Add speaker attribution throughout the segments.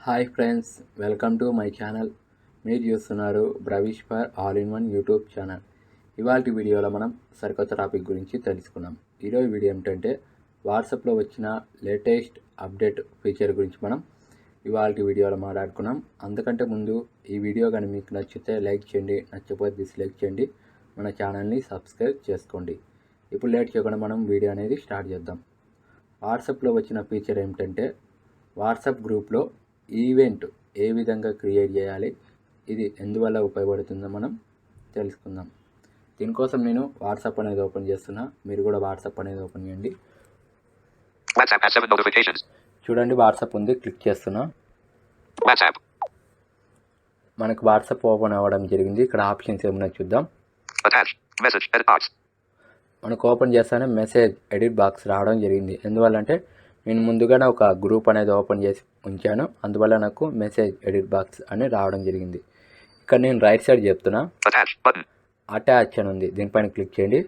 Speaker 1: Hi friends, welcome to my channel. మీరు చూస్తున్నారు Bravish for all in one YouTube channel. ఇవాళ వీడియోలో మనం సరికొత్త టాపిక్ గురించి తెలుసుకున్నాం. ఈరోజు వీడియో ఏమిటంటే వాట్సాప్లో వచ్చిన లేటెస్ట్ అప్డేట్ ఫీచర్ గురించి మనం ఇవాళ వీడియోలో మాట్లాడుకున్నాం. అందుకంటే ముందు ఈ వీడియో కానీ మీకు నచ్చితే లైక్ చేయండి, నచ్చకపోతే డిస్లైక్ చేయండి, మన ఛానల్ని సబ్స్క్రైబ్ చేసుకోండి. ఇప్పుడు లేట్ చేయకుండా మనం వీడియో అనేది స్టార్ట్ చేద్దాం. వాట్సాప్లో వచ్చిన ఫీచర్ ఏమిటంటే వాట్సాప్ గ్రూప్లో ఈవెంట్ ఏ విధంగా క్రియేట్ చేయాలి, ఇది ఎందువల్ల ఉపయోగపడుతుందో మనం తెలుసుకుందాం. దీనికోసం నేను వాట్సాప్ అనేది ఓపెన్ చేస్తున్నా. మీరు కూడా వాట్సాప్ అనేది ఓపెన్ చేయండి. చూడండి, వాట్సాప్ ఉంది, క్లిక్ చేస్తున్నా. మనకు వాట్సాప్ ఓపెన్ అవ్వడం జరిగింది. ఇక్కడ ఆప్షన్స్ ఏమన్నా చూద్దాం. మనకు ఓపెన్ చేస్తానే మెసేజ్ ఎడిట్ బాక్స్ రావడం జరిగింది. ఎందువల్లంటే నేను ముందుగానే ఒక గ్రూప్ అనేది ఓపెన్ చేసి ఉంచాను, అందువల్ల నాకు మెసేజ్ ఎడిట్ బాక్స్ అని రావడం జరిగింది. ఇక్కడ నేను రైట్ సైడ్ చెప్తున్నా, అటాచ్ అని ఉంది, దీనిపైన క్లిక్ చేయండి.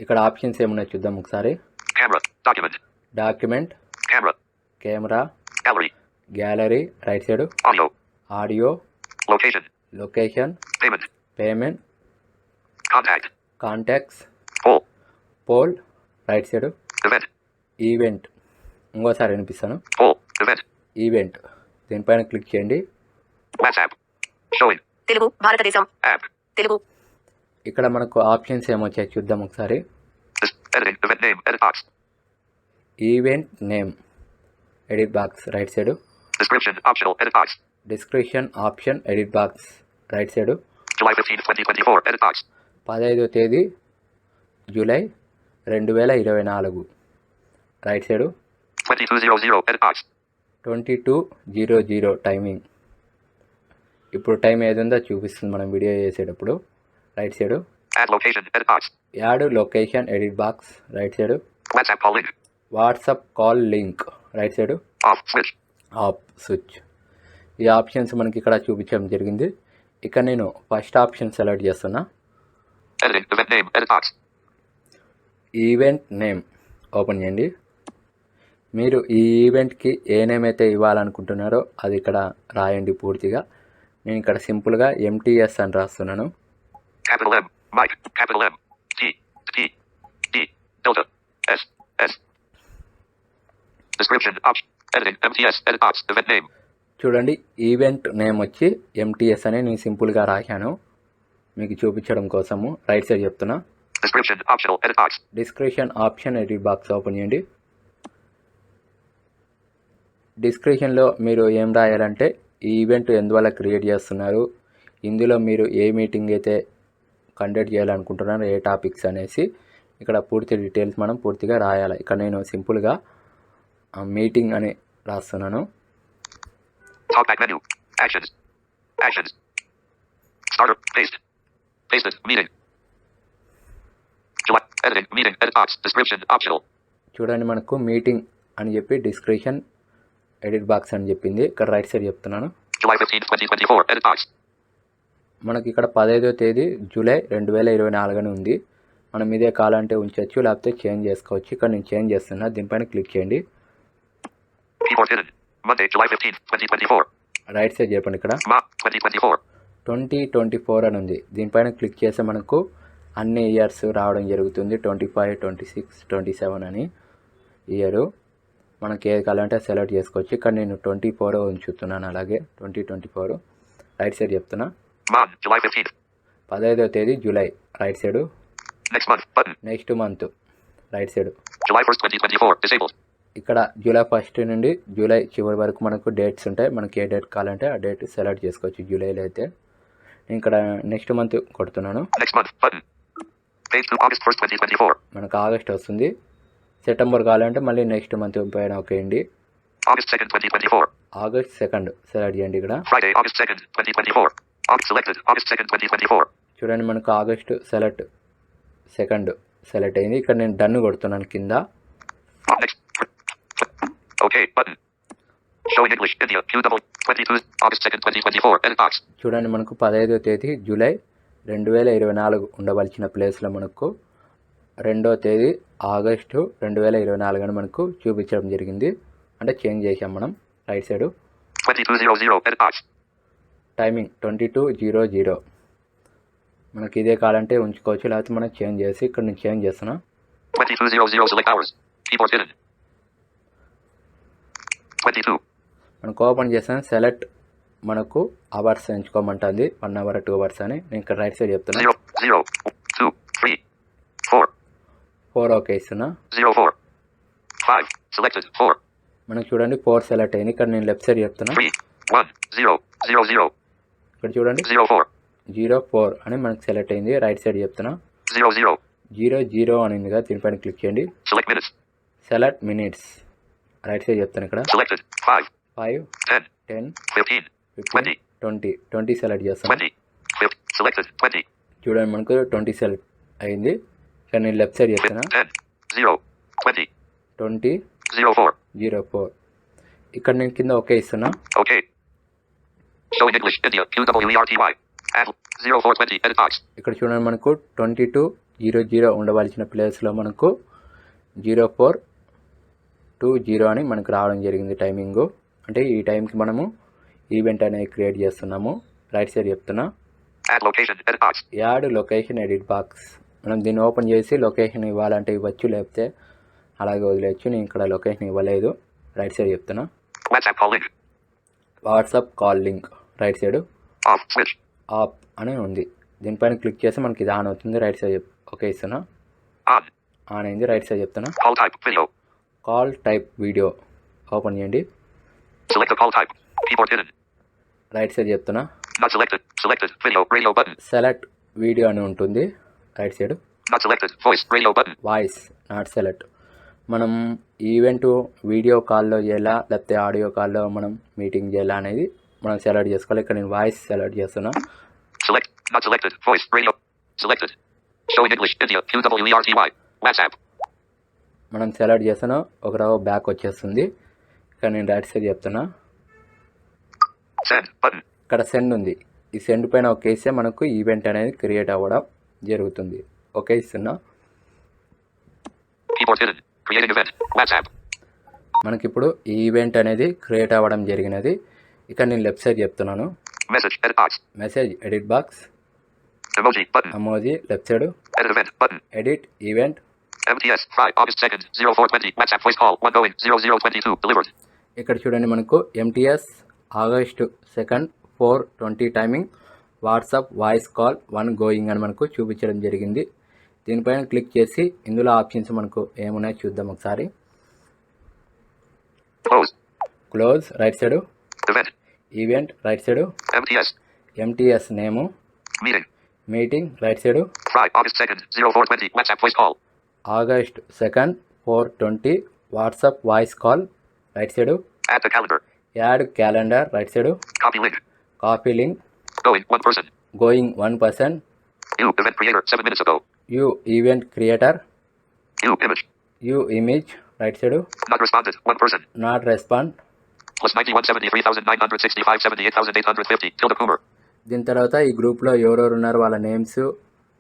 Speaker 1: ఇక్కడ ఆప్షన్స్ ఏమన్నా చూద్దాం ఒకసారి. Document, camera, gallery right side, audio, location, payment, contacts, poll right side, event, ఇంకోసారి వినిపిస్తాను, ఈవెంట్, దీనిపైన క్లిక్ చేయండి.
Speaker 2: తెలుగు భారతదేశం తెలుగు.
Speaker 1: ఇక్కడ మనకు ఆప్షన్స్ ఏమొచ్చాయి చూద్దాం ఒకసారి. Event name edit box right side, description option edit box right side, 15వ తేదీ జూలై 2024 రైట్ సైడ్, 22:00 టైమింగ్. ఇప్పుడు టైం ఏదుందో చూపిస్తుంది మనం వీడియో చేసేటప్పుడు. Right side add location edit box right side, WhatsApp call link right side, off switch. ఈ options మనకి ఇక్కడ చూపించడం జరిగింది. ఇక్కడ నేను ఫస్ట్ ఆప్షన్ సెలెక్ట్ చేస్తున్నా. ఈవెంట్ నేమ్ ఓపెన్ చేయండి. మీరు ఈ ఈవెంట్కి ఏ నేమ్ అయితే ఇవ్వాలనుకుంటున్నారో అది ఇక్కడ రాయండి పూర్తిగా. నేను ఇక్కడ సింపుల్గా MTS అని రాస్తున్నాను. చూడండి, ఈవెంట్ నేమ్ వచ్చి MTS అని నేను సింపుల్గా రాశాను మీకు చూపించడం కోసము. రైట్ సైడ్ చెప్తున్నా, description option edit box open చేయండి. డిస్క్రిప్షన్లో మీరు ఏం రాయాలంటే ఈ ఈవెంట్ ఎందువల్ల క్రియేట్ చేస్తున్నారు, ఇందులో మీరు ఏ మీటింగ్ అయితే కండక్ట్ చేయాలనుకుంటున్నారో, ఏ టాపిక్స్ అనేసి ఇక్కడ పూర్తి డీటెయిల్స్ మనం పూర్తిగా రాయాలి. ఇక్కడ నేను సింపుల్గా మీటింగ్ అని రాస్తున్నాను. చూడండి, మనకు మీటింగ్ అని చెప్పి డిస్క్రిప్షన్ ఎడిట్ బాక్స్ అని చెప్పింది. ఇక్కడ రైట్ సైడ్ చెప్తున్నాను. మనకి ఇక్కడ 15వ తేదీ జూలై 2024 అని ఉంది. మనం ఇదే కావాలంటే ఉంచవచ్చు, లేకపోతే చేంజ్ చేసుకోవచ్చు. ఇక్కడ నేను చేంజ్ చేస్తున్నా, దీనిపైన క్లిక్ చేయండి. రైట్ సైడ్ చెప్పండి, ఇక్కడ 2024 అని ఉంది. దీనిపైన క్లిక్ చేస్తే మనకు అన్ని ఇయర్స్ రావడం జరుగుతుంది. 25, 26, 27 అని ఇయరు. మనకి ఏది కావాలంటే సెలెక్ట్ చేసుకోవచ్చు. ఇక్కడ నేను 24 ఉంచుతున్నాను, అలాగే 2024 రైట్ సైడ్ చెప్తున్నా. 15వ తేదీ July right side, next month right side. ఇక్కడ జూలై 1 నుండి జూలై చివరి వరకు మనకు డేట్స్ ఉంటాయి. మనకి ఏ డేట్ కావాలంటే ఆ డేట్ సెలెక్ట్ చేసుకోవచ్చు. జూలైలో అయితే నేను ఇక్కడ నెక్స్ట్ మంత్ కొడుతున్నాను. మనకు ఆగస్ట్ వస్తుంది. సెప్టెంబర్ కావాలంటే మళ్ళీ నెక్స్ట్ మంత్ పైన ఒకేయండి. ఆగస్ట్ 2nd సెలెక్ట్ చేయండి. ఇక్కడ చూడండి, మనకు ఆగస్ట్ 2nd సెలెక్ట్ అయింది. ఇక్కడ నేను డన్ కొడుతున్నాను కింద. చూడండి, మనకు 15వ తేదీ జూలై 2024 ఉండవలసిన ప్లేస్లో మనకు 2వ తేదీ ఆగస్టు 2024 అని మనకు చూపించడం జరిగింది. అంటే చేంజ్ చేసాం మనం. Right side
Speaker 2: 22:00 edit box.
Speaker 1: Timing 22:00. మనకి ఇదే కావాలంటే ఉంచుకోవచ్చు, లేకపోతే మనం చేంజ్ చేసి ఇక్కడ నేను చేంజ్ చేస్తున్నా.
Speaker 2: 22:00 select hours. Keyboard hidden. 22.
Speaker 1: మనకు ఓపెన్ చేస్తాను. సెలెక్ట్ మనకు అవర్స్ ఎంచుకోమంటుంది, 1 hour 2 hours అని. నేను ఇక్కడ రైట్ సైడ్ చెప్తున్నా.
Speaker 2: 0, 0, 2, 3, 4.
Speaker 1: 4 ఓకే ఇస్తున్నా.
Speaker 2: 0, 4. 5 selected 4.
Speaker 1: మనకు చూడండి 4 సెలెక్ట్ అయింది. ఇక్కడ నేను లెఫ్ట్ సైడ్ చెప్తున్నా.
Speaker 2: 3, 1, 0, 0, 0.
Speaker 1: ఇక్కడ చూడండి
Speaker 2: 0, 4.
Speaker 1: 04 అని మనకు సెలెక్ట్ అయింది. రైట్ సైడ్ చెప్తున్నా.
Speaker 2: 0, 0.
Speaker 1: 00 అని ఉంది కదా, దీనిపైన క్లిక్ చేయండి.
Speaker 2: Select minutes.
Speaker 1: Select minutes right side చెప్తాను. ఇక్కడ
Speaker 2: Selected 5,
Speaker 1: 5
Speaker 2: 10,
Speaker 1: 10
Speaker 2: 15,
Speaker 1: 15 20 సెలెక్ట్ చేస్తాను.
Speaker 2: 20. Selected 20.
Speaker 1: చూడండి మనకు 20 సెలెక్ట్ అయింది. ఇక్కడ నేను లెఫ్ట్ సైడ్ చెప్తున్నా.
Speaker 2: 10, 0, 20.
Speaker 1: 20
Speaker 2: 04.
Speaker 1: 04. ఇక్కడ నేను కింద ఓకే ఇస్తున్నా.
Speaker 2: Okay. Show in English, India, QWERTY. Add 0420, edit box.
Speaker 1: ఇక్కడ చూడండి మనకు 22:00 ఉండవలసిన ప్లేస్లో మనకు 0420 అని మనకు రావడం జరిగింది టైమింగు. అంటే ఈ టైంకి మనము ఈవెంట్ అనేది క్రియేట్ చేస్తున్నాము. రైట్ సైడ్ చెప్తున్నా.
Speaker 2: Add location, edit box.
Speaker 1: Add location edit box. మనం దీన్ని ఓపెన్ చేసి లొకేషన్ ఇవ్వాలంటే ఇవ్వచ్చు, లేకపోతే అలాగే వదిలేయచ్చు. నేను ఇక్కడ లొకేషన్ ఇవ్వలేదు. రైట్ సైడ్ చెప్తున్నా.
Speaker 2: WhatsApp call link.
Speaker 1: WhatsApp call link. Right side
Speaker 2: Off, switch.
Speaker 1: ఆప్ అని ఉంది. దీనిపైన క్లిక్ చేస్తే మనకి ఇది ఆన్ అవుతుంది. రైట్ సైడ్ ఓకే ఇస్తున్నా.
Speaker 2: On.
Speaker 1: ఆన్ అయింది. రైట్ సైడ్ చెప్తున్నా.
Speaker 2: Call type, video.
Speaker 1: Call type video open చేయండి.
Speaker 2: Select the call type. Keyboard hidden.
Speaker 1: Right side చెప్తున్నా.
Speaker 2: Not selected. Selected, video, radio button.
Speaker 1: Select video అని ఉంటుంది. Right side
Speaker 2: Not selected, voice, radio button.
Speaker 1: Voice not select. మనం event video కాల్లో చేయాలా, లేకపోతే audio కాల్లో మనం మీటింగ్ చేయాలా అనేది మనం సెలెక్ట్ చేసుకోవాలి. ఇక్కడ నేను వాయిస్ సెలెక్ట్ చేస్తున్నా.
Speaker 2: Select, not selected, voice, radio. Selected. Show in English, India, QWERTY. WhatsApp.
Speaker 1: మనం సెలెక్ట్ చేస్తున్నా. ఒక రవ బ్యాక్ వచ్చేస్తుంది. ఇక్కడ నేను రైట్ సైడ్ చెప్తున్నా.
Speaker 2: Send, button.
Speaker 1: ఇక్కడ సెండ్ ఉంది. ఈ సెండ్ పైన ఒక వేస్తే మనకు ఈవెంట్ అనేది క్రియేట్ అవ్వడం జరుగుతుంది. ఓకే ఇస్తున్నా.
Speaker 2: Keyboard hidden. Creating event. WhatsApp.
Speaker 1: మనకిప్పుడు ఈ ఈవెంట్ అనేది క్రియేట్ అవ్వడం జరిగినది. ఇక్కడ నేను లెఫ్ట్ సైడ్ చెప్తున్నాను.
Speaker 2: Message, edit box.
Speaker 1: Message edit box.
Speaker 2: Emoji, button.
Speaker 1: అమోజీ లెఫ్ట్ సైడ్.
Speaker 2: Edit event, button.
Speaker 1: Edit event.
Speaker 2: MTS, Friday, August 2nd, 0420. WhatsApp voice call, one going, 0022. Delivered.
Speaker 1: ఇక్కడ చూడండి మనకు MTS August 2nd 4:20 timing. WhatsApp voice call 1 going అని మనకు చూపించడం జరిగింది. దీనిపైన క్లిక్ చేసి ఇందులో ఆప్షన్స్ మనకు ఏమున్నాయో చూద్దాం ఒకసారి.
Speaker 2: Close.
Speaker 1: Close right side.
Speaker 2: Event.
Speaker 1: Event right side.
Speaker 2: MTS.
Speaker 1: MTS name.
Speaker 2: Meeting.
Speaker 1: Meeting right side.
Speaker 2: Friday, August 2nd, 0420. WhatsApp voice call.
Speaker 1: August 2nd 4:20 WhatsApp voice call right side.
Speaker 2: Add the calendar.
Speaker 1: Add calendar right side.
Speaker 2: Copy link.
Speaker 1: Copy link.
Speaker 2: Going, one person.
Speaker 1: Going 1 person.
Speaker 2: You, event creator, 7 minutes ago.
Speaker 1: You event creator.
Speaker 2: You, image.
Speaker 1: You image right side.
Speaker 2: Not responded, one person.
Speaker 1: Not respond.
Speaker 2: Plus 9173,965, 78,850. Tilda Coomer.
Speaker 1: దీని తర్వాత ఈ గ్రూప్లో ఎవరెవరు ఉన్నారు వాళ్ళ names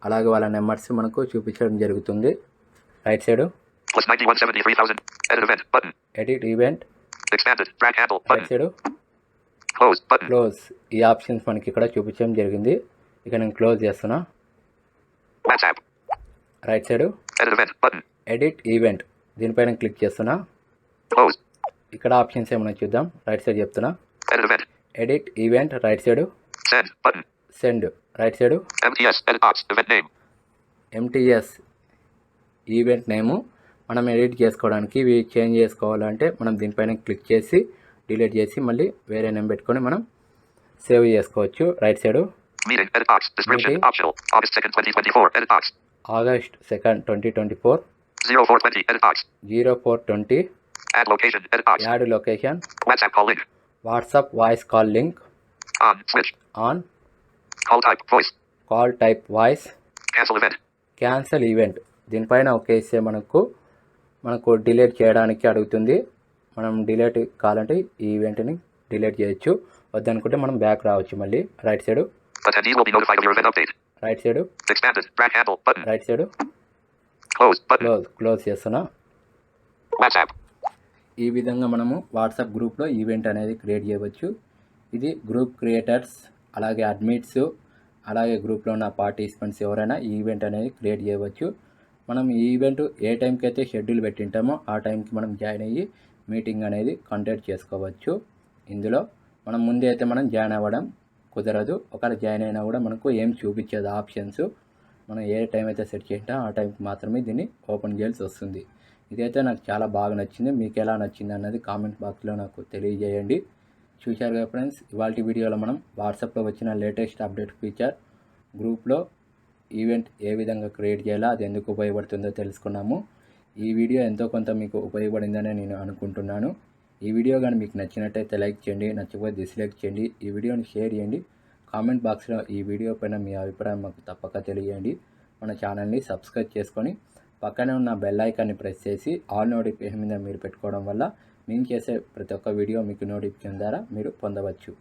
Speaker 1: అలాగే వాళ్ళ numbers మనకు చూపించడం జరుగుతుంది. Right side.
Speaker 2: Plus 9173,000. Edit event, button.
Speaker 1: Edit event.
Speaker 2: Expanded, drag handle,
Speaker 1: right
Speaker 2: button.
Speaker 1: Side.
Speaker 2: Close, button.
Speaker 1: Close. ఈ ఆప్షన్స్ మనకి ఇక్కడ చూపించడం జరిగింది. ఇక నేను క్లోజ్ చేస్తున్నా.
Speaker 2: WhatsApp.
Speaker 1: Right side.
Speaker 2: Edit event, button.
Speaker 1: Edit event దీనిపైన క్లిక్ చేస్తున్నా.
Speaker 2: Close.
Speaker 1: ఇక్కడ ఆప్షన్స్ ఏమైనా చూద్దాం. రైట్ సైడ్ చెప్తున్నా.
Speaker 2: Edit event.
Speaker 1: Edit event right side.
Speaker 2: Send, button.
Speaker 1: Send right side.
Speaker 2: MTS, edit box, event name.
Speaker 1: MTS event నేము మనం edit చేసుకోవడానికి ఇవి change చేసుకోవాలంటే మనం దీనిపైన క్లిక్ చేసి డిలీట్ చేసి మళ్ళీ వేరే నేమ్ పెట్టుకొని మనం సేవ్ చేసుకోవచ్చు. Right side.
Speaker 2: Meeting, edit box, description,
Speaker 1: Meeting.
Speaker 2: optional. August 2nd, 2024, edit box.
Speaker 1: August 2nd 2024
Speaker 2: 0420, edit box.
Speaker 1: 0420.
Speaker 2: Add location, edit box.
Speaker 1: Add location.
Speaker 2: WhatsApp call link.
Speaker 1: WhatsApp voice call link.
Speaker 2: On, switch.
Speaker 1: On.
Speaker 2: Call type, voice.
Speaker 1: Call type voice.
Speaker 2: Cancel event.
Speaker 1: Cancel event దీనిపైన ఒకేస్తే మనకు delete చేయడానికి అడుగుతుంది. మనం delete కావాలంటే ఈ ఈవెంట్ని delete చేయొచ్చు. వద్దనుకుంటే మనం బ్యాక్ రావచ్చు మళ్ళీ. Right side.
Speaker 2: Attendees will be notified of your event update.
Speaker 1: Right side.
Speaker 2: Expanded, drag handle, button.
Speaker 1: Right side.
Speaker 2: Close, button.
Speaker 1: Close చేస్తున్నా.
Speaker 2: WhatsApp.
Speaker 1: ఈ విధంగా మనము వాట్సాప్ గ్రూప్లో ఈవెంట్ అనేది క్రియేట్ చేయవచ్చు. ఇది గ్రూప్ క్రియేటర్స్, అలాగే అడ్మిట్స్, అలాగే గ్రూప్లో ఉన్న పార్టిసిపెంట్స్ ఎవరైనా ఈ ఈవెంట్ అనేది క్రియేట్ చేయవచ్చు. మనం ఈ ఈవెంట్ ఏ టైంకి అయితే షెడ్యూల్ పెట్టింటామో ఆ టైంకి మనం జాయిన్ అయ్యి మీటింగ్ అనేది కండక్ట్ చేసుకోవచ్చు. ఇందులో మనం ముందే అయితే మనం జాయిన్ అవ్వడం కుదరదు. ఒకవేళ జాయిన్ అయినా కూడా మనకు ఏం చూపించేది ఆప్షన్స్. మనం ఏ టైం అయితే సెట్ చేసినా ఆ టైంకి మాత్రమే దీన్ని ఓపెన్ చేయాల్సి వస్తుంది. ఇదైతే నాకు చాలా బాగా నచ్చింది. మీకు ఎలా నచ్చింది అన్నది కామెంట్ బాక్స్లో నాకు తెలియజేయండి. చూశారు కదా ఫ్రెండ్స్, ఇవాళ వీడియోలో మనం వాట్సాప్లో వచ్చిన లేటెస్ట్ అప్డేట్ ఫీచర్ గ్రూప్లో ఈవెంట్ ఏ విధంగా క్రియేట్ చేయాలో, అది ఎందుకు ఉపయోగపడుతుందో తెలుసుకున్నాము. ఈ వీడియో ఎంతో కొంత మీకు ఉపయోగపడిందని నేను అనుకుంటున్నాను. ఈ వీడియో కానీ మీకు నచ్చినట్టయితే లైక్ చేయండి, నచ్చకపోతే డిస్లైక్ చేయండి. ఈ వీడియోని షేర్ చేయండి. కామెంట్ బాక్స్లో ఈ వీడియో పైన మీ అభిప్రాయం మాకు తప్పక తెలియజేయండి. మన ఛానల్ని సబ్స్క్రైబ్ చేసుకొని పక్కనే ఉన్న బెల్ ఐకాన్ని ప్రెస్ చేసి ఆల్ నోటిఫికేషన్ మీద మీరు పెట్టుకోవడం వల్ల మేము చేసే ప్రతి ఒక్క వీడియో మీకు నోటిఫికేషన్ ద్వారా మీరు పొందవచ్చు.